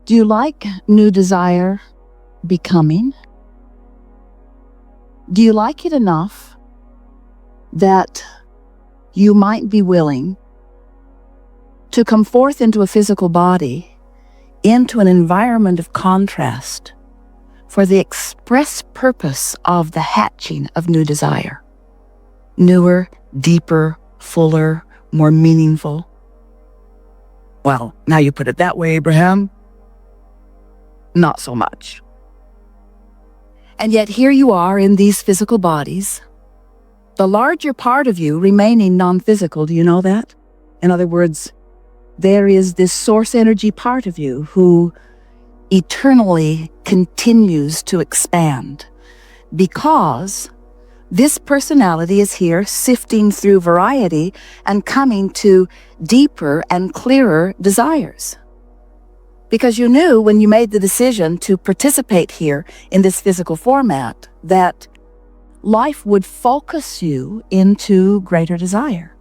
Do you like new desire becoming? Do you like it enough that you might be willing to come forth into a physical body, into an environment of contrast, for the express purpose of the hatching of new desire? Newer, deeper, fuller, more meaningful. Well, now you put it that way, Abraham. Not so much. And yet here you are in these physical bodies, the larger part of you remaining non-physical. Do you know that? In other words, there is this source energy part of you who eternally continues to expand, because this personality is here sifting through variety and coming to deeper and clearer desires. Because you knew when you made the decision to participate here in this physical format that life would focus you into greater desire.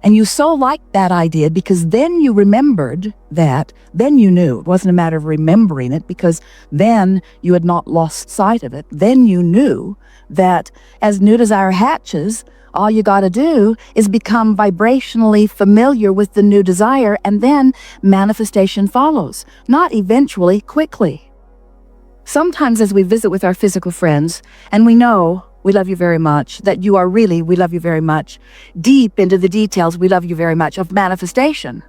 And you so liked that idea because then you remembered that, then you knew. It wasn't a matter of remembering it because then you had not lost sight of it. Then you knew that as new desire hatches, all you got to do is become vibrationally familiar with the new desire, and then manifestation follows. Not eventually, quickly. Sometimes as we visit with our physical friends, and we know we love you very much, that you are really, we love you very much, deep into the details, we love you very much, of manifestation.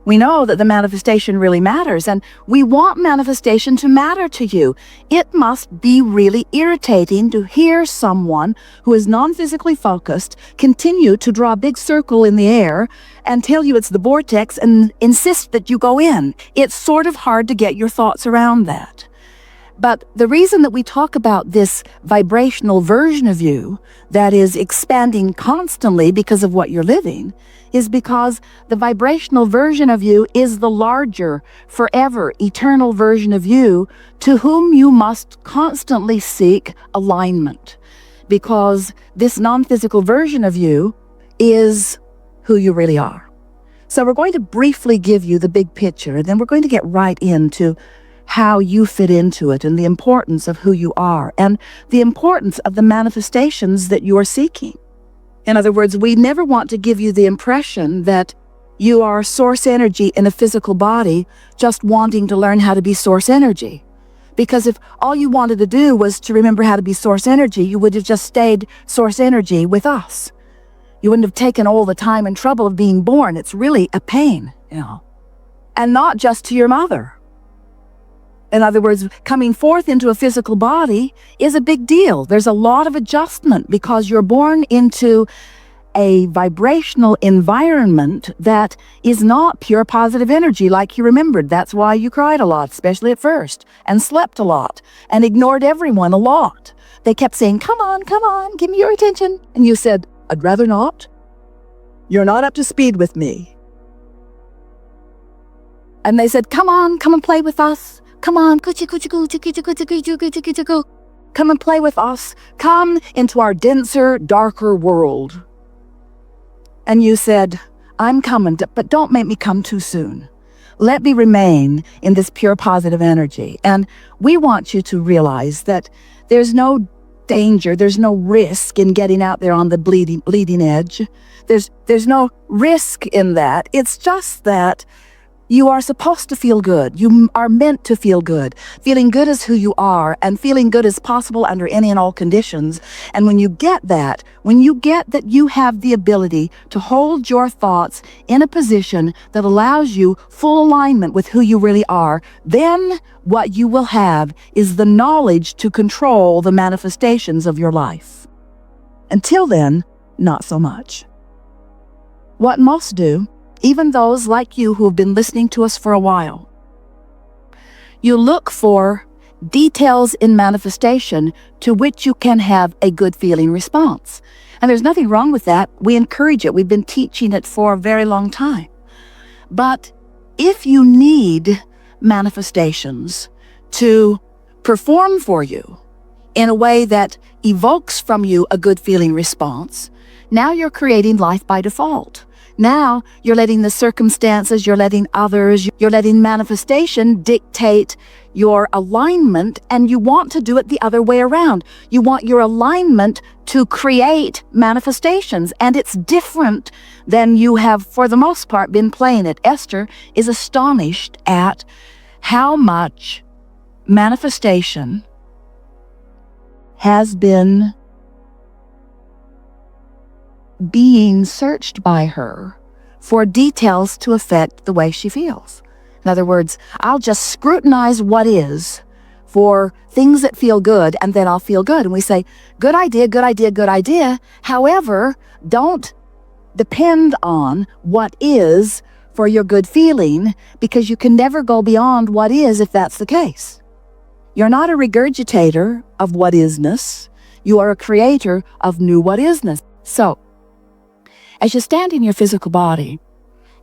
We know that the manifestation really matters, and we want manifestation to matter to you. It must be really irritating to hear someone who is non-physically focused continue to draw a big circle in the air and tell you it's the vortex and insist that you go in. It's sort of hard to get your thoughts around that. But the reason that we talk about this vibrational version of you that is expanding constantly because of what you're living is because the vibrational version of you is the larger, forever, eternal version of you to whom you must constantly seek alignment. Because this non-physical version of you is who you really are. So we're going to briefly give you the big picture, and then we're going to get right into how you fit into it and the importance of who you are and the importance of the manifestations that you are seeking. In other words, we never want to give you the impression that you are source energy in a physical body just wanting to learn how to be source energy. Because if all you wanted to do was to remember how to be source energy, you would have just stayed source energy with us. You wouldn't have taken all the time and trouble of being born. It's really a pain, And not just to your mother. In other words, coming forth into a physical body is a big deal. There's a lot of adjustment because you're born into a vibrational environment that is not pure positive energy like you remembered. That's why you cried a lot, especially at first, and slept a lot, and ignored everyone a lot. They kept saying, come on, give me your attention. And you said, I'd rather not. You're not up to speed with me. And they said, come and play with us. Come on, come and play with us. Come into our denser, darker world. And you said, I'm coming, but don't make me come too soon. Let me remain in this pure positive energy. And we want you to realize that there's no danger, there's no risk in getting out there on the bleeding edge. There's no risk in that. It's just that you are supposed to feel good. You are meant to feel good. Feeling good is who you are, and feeling good is possible under any and all conditions. And when you get that you have the ability to hold your thoughts in a position that allows you full alignment with who you really are, then what you will have is the knowledge to control the manifestations of your life. Until then, not so much. What most do, even those like you who have been listening to us for a while, you look for details in manifestation to which you can have a good feeling response. And there's nothing wrong with that. We encourage it. We've been teaching it for a very long time. But if you need manifestations to perform for you in a way that evokes from you a good feeling response, now you're creating life by default. Now you're letting the circumstances, you're letting others, you're letting manifestation dictate your alignment, and you want to do it the other way around. You want your alignment to create manifestations, and it's different than you have, for the most part, been playing it. Esther is astonished at how much manifestation has been being searched by her for details to affect the way she feels. In other words, I'll just scrutinize what is for things that feel good, and then I'll feel good. And we say, good idea, good idea, good idea. However, don't depend on what is for your good feeling, because you can never go beyond what is if that's the case. You're not a regurgitator of what isness. You are a creator of new what isness. So, as you stand in your physical body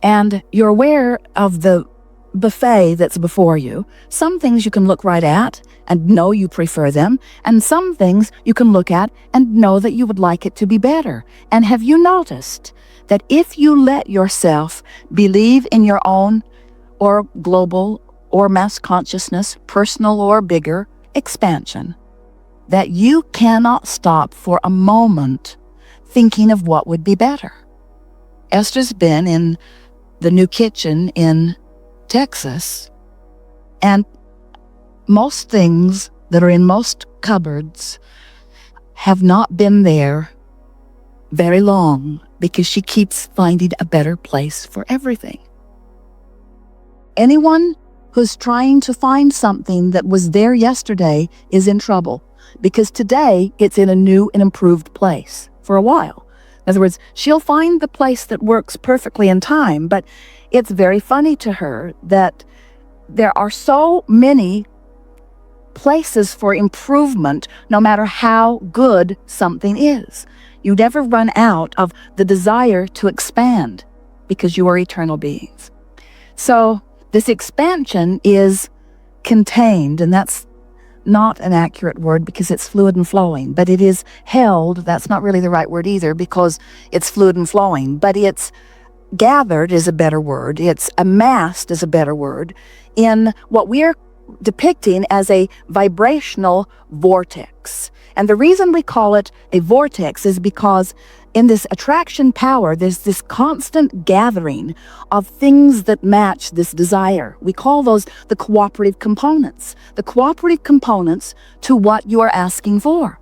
and you're aware of the buffet that's before you, some things you can look right at and know you prefer them, and some things you can look at and know that you would like it to be better. And have you noticed that if you let yourself believe in your own or global or mass consciousness, personal or bigger expansion, that you cannot stop for a moment thinking of what would be better? Esther's been in the new kitchen in Texas, and most things that are in most cupboards have not been there very long, because she keeps finding a better place for everything. Anyone who's trying to find something that was there yesterday is in trouble, because today it's in a new and improved place for a while. In other words, she'll find the place that works perfectly in time, but it's very funny to her that there are so many places for improvement, no matter how good something is. You never run out of the desire to expand, because you are eternal beings. So this expansion is contained, and that's not an accurate word because it's fluid and flowing, but it is held. That's not really the right word either, because it's fluid and flowing, but it's gathered is a better word. It's amassed is a better word in what we're depicting as a vibrational vortex. And the reason we call it a vortex is because in this attraction power, there's this constant gathering of things that match this desire. We call those the cooperative components to what you are asking for.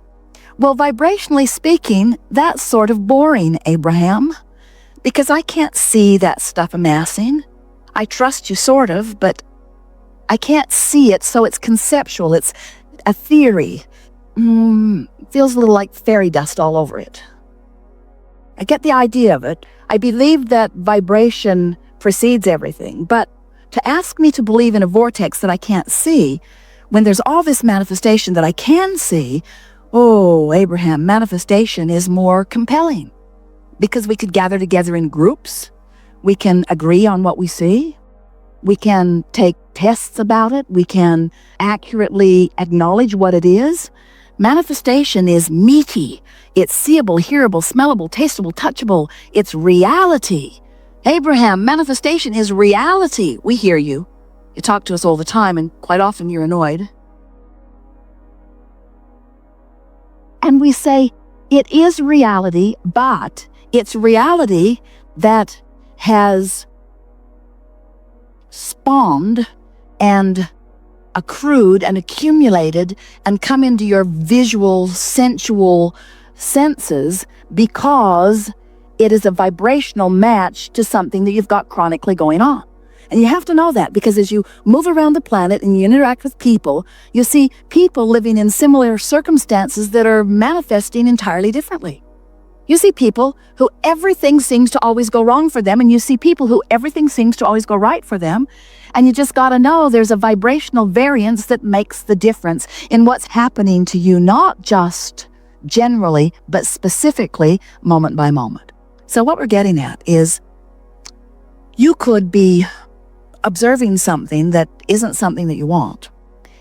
Well, vibrationally speaking, that's sort of boring, Abraham, because I can't see that stuff amassing. I trust you sort of, but I can't see it, so it's conceptual. It's a theory. Feels a little like fairy dust all over it. I get the idea of it. I believe that vibration precedes everything, but to ask me to believe in a vortex that I can't see, when there's all this manifestation that I can see, oh, Abraham, manifestation is more compelling, because we could gather together in groups. We can agree on what we see. We can take tests about it. We can accurately acknowledge what it is. Manifestation is meaty. It's seeable, hearable, smellable, tasteable, touchable. It's reality. Abraham, manifestation is reality. We hear you. You talk to us all the time, and quite often you're annoyed. And we say, it is reality, but it's reality that has spawned and accrued and accumulated and come into your visual, sensual senses because it is a vibrational match to something that you've got chronically going on. And you have to know that, because as you move around the planet and you interact with people, you see people living in similar circumstances that are manifesting entirely differently. You see people who everything seems to always go wrong for them, and you see people who everything seems to always go right for them. And you just got to know there's a vibrational variance that makes the difference in what's happening to you, not just generally, but specifically moment by moment. So what we're getting at is you could be observing something that isn't something that you want.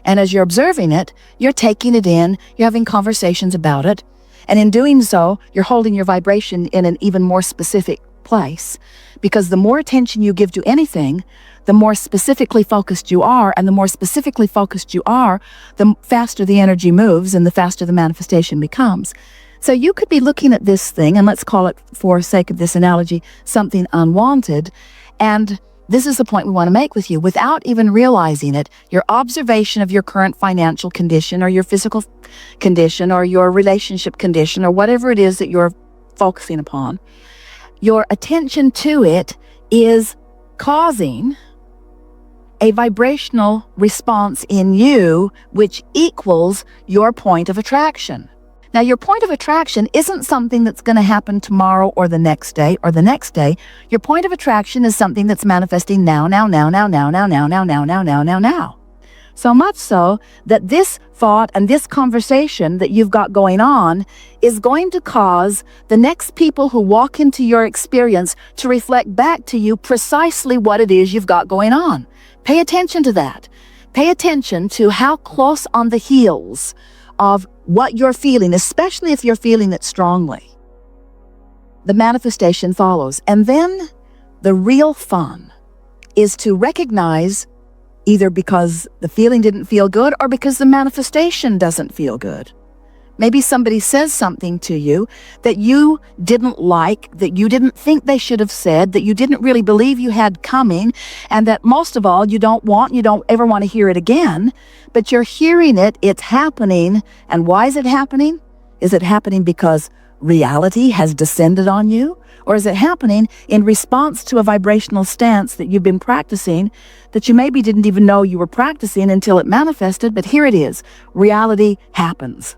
And as you're observing it, you're taking it in, you're having conversations about it. And in doing so, you're holding your vibration in an even more specific place. Because the more attention you give to anything, the more specifically focused you are, and the more specifically focused you are, the faster the energy moves and the faster the manifestation becomes. So you could be looking at this thing, and let's call it, for sake of this analogy, something unwanted, and this is the point we want to make with you. Without even realizing it, your observation of your current financial condition or your physical condition or your relationship condition or whatever it is that you're focusing upon, your attention to it is causing a vibrational response in you which equals your point of attraction. Now, your point of attraction isn't something that's going to happen tomorrow or the next day or the next day. Your point of attraction is something that's manifesting now. So much so that this thought and this conversation that you've got going on is going to cause the next people who walk into your experience to reflect back to you precisely what it is you've got going on. Pay attention to that. Pay attention to how close on the heels of what you're feeling, especially if you're feeling it strongly, the manifestation follows. And then the real fun is to recognize, either because the feeling didn't feel good or because the manifestation doesn't feel good. Maybe somebody says something to you that you didn't like, that you didn't think they should have said, that you didn't really believe you had coming, and that most of all, you don't ever want to hear it again, but you're hearing it, it's happening. And why is it happening? Is it happening because reality has descended on you? Or is it happening in response to a vibrational stance that you've been practicing that you maybe didn't even know you were practicing until it manifested? But here it is. Reality happens.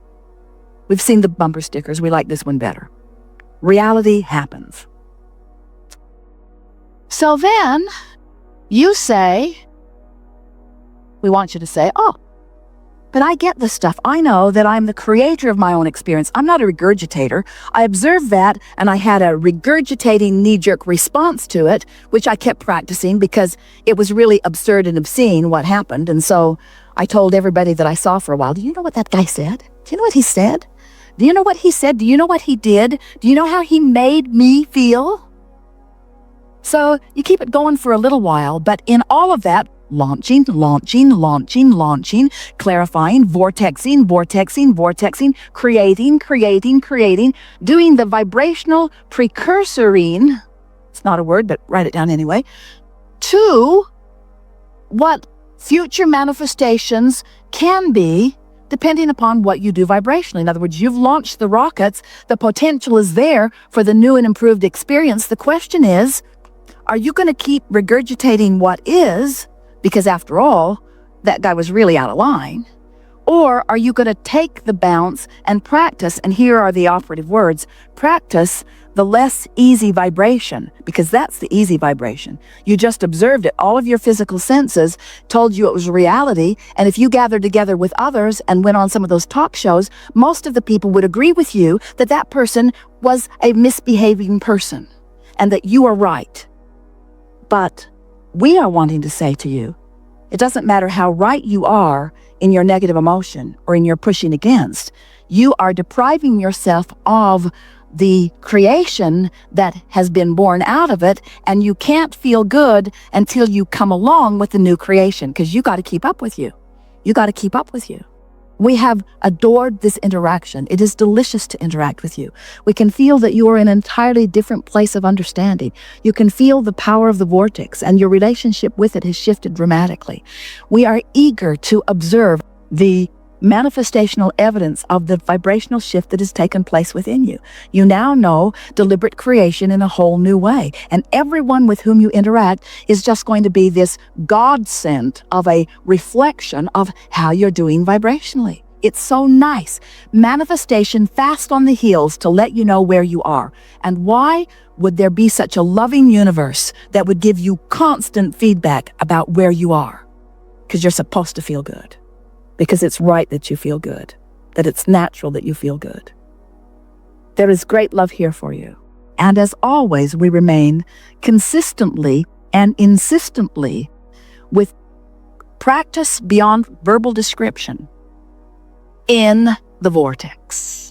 We've seen the bumper stickers. We like this one better. Reality happens. So then you say, we want you to say, oh, but I get this stuff. I know that I'm the creator of my own experience. I'm not a regurgitator. I observed that, and I had a regurgitating knee-jerk response to it, which I kept practicing because it was really absurd and obscene what happened. And so I told everybody that I saw for a while, do you know what that guy said? Do you know what he said? Do you know what he said? Do you know what he did? Do you know how he made me feel? So you keep it going for a little while, but in all of that, launching, clarifying, vortexing, creating, doing the vibrational precursoring, it's not a word, but write it down anyway, to what future manifestations can be depending upon what you do vibrationally. In other words, you've launched the rockets, the potential is there for the new and improved experience. The question is, are you going to keep regurgitating what is, because after all, that guy was really out of line? Or are you going to take the bounce and practice, and here are the operative words, practice the less easy vibration, because that's the easy vibration. You just observed it. All of your physical senses told you it was reality, and if you gathered together with others and went on some of those talk shows, most of the people would agree with you that that person was a misbehaving person and that you are right. But we are wanting to say to you, it doesn't matter how right you are in your negative emotion or in your pushing against, you are depriving yourself of the creation that has been born out of it, and you can't feel good until you come along with the new creation, because you got to keep up with you. You got to keep up with you. We have adored this interaction. It is delicious to interact with you. We can feel that you are in an entirely different place of understanding. You can feel the power of the vortex, and your relationship with it has shifted dramatically. We are eager to observe the manifestational evidence of the vibrational shift that has taken place within you. You now know deliberate creation in a whole new way. And everyone with whom you interact is just going to be this godsend of a reflection of how you're doing vibrationally. It's so nice. Manifestation fast on the heels to let you know where you are. And why would there be such a loving universe that would give you constant feedback about where you are? Because you're supposed to feel good. Because it's right that you feel good, that it's natural that you feel good. There is great love here for you. And as always, we remain consistently and insistently with practice beyond verbal description in the vortex.